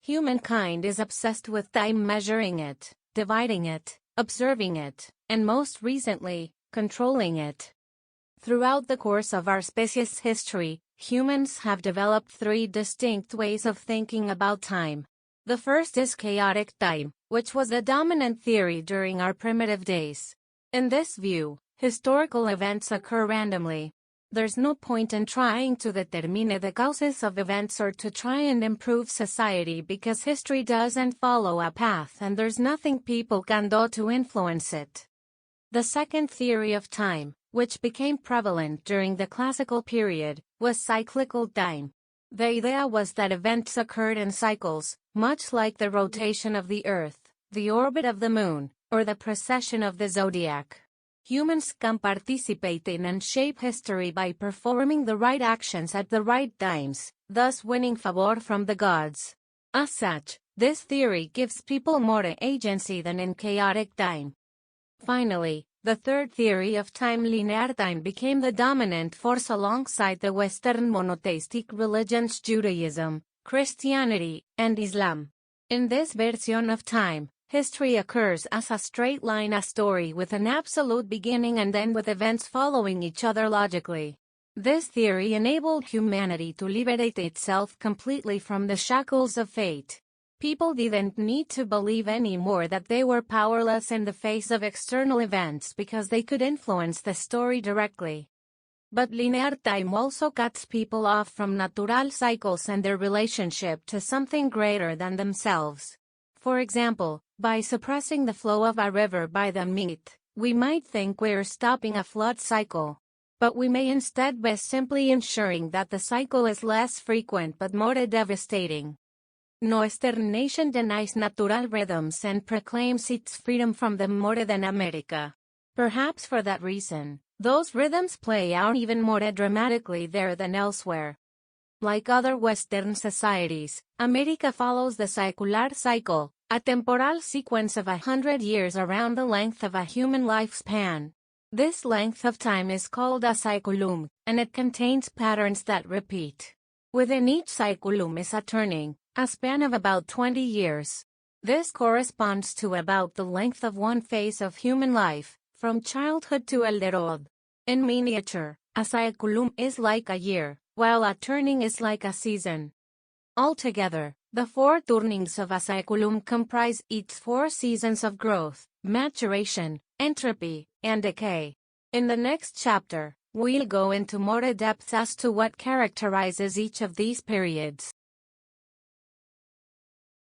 Humankind is obsessed with time, measuring it, dividing it, observing it, and most recently, controlling it. Throughout the course of our species' history, humans have developed three distinct ways of thinking about time. The first is chaotic time, which was the dominant theory during our primitive days. In this view, historical events occur randomly. There's no point in trying to determine the causes of events or to try and improve society because history doesn't follow a path and there's nothing people can do to influence it. The second theory of time, which became prevalent during the classical period, was cyclical time. The idea was that events occurred in cycles, much like the rotation of the Earth, the orbit of the Moon, or the precession of the zodiac. Humans can participate in and shape history by performing the right actions at the right times, thus winning favor from the gods. As such, this theory gives people more agency than in chaotic time. Finally, the third theory of time, linear time, became the dominant force alongside the Western monotheistic religions Judaism, Christianity, and Islam. In this version of time, history occurs as a straight line, a story with an absolute beginning and end with events following each other logically. This theory enabled humanity to liberate itself completely from the shackles of fate. People didn't need to believe anymore that they were powerless in the face of external events because they could influence the story directly. But linear time also cuts people off from natural cycles and their relationship to something greater than themselves. For example, by suppressing the flow of a river by the myth, we might think we're stopping a flood cycle. But we may instead be simply ensuring that the cycle is less frequent but more devastating. No Western nation denies natural rhythms and proclaims its freedom from them more than America. Perhaps for that reason, those rhythms play out even more dramatically there than elsewhere. Like other Western societies, America follows the cyclical cycle, a temporal sequence of 100 years around the length of a human lifespan. This length of time is called a cyclum, and it contains patterns that repeat. Within each cyclum is a turning, a span of about 20 years. This corresponds to about the length of one phase of human life, from childhood to elderhood. In miniature, a cyclum is like a year, while a turning is like a season. Altogether, the 4 turnings of a cyclum comprise each 4 seasons of growth, maturation, entropy, and decay. In the next chapter, we'll go into more depth as to what characterizes each of these periods.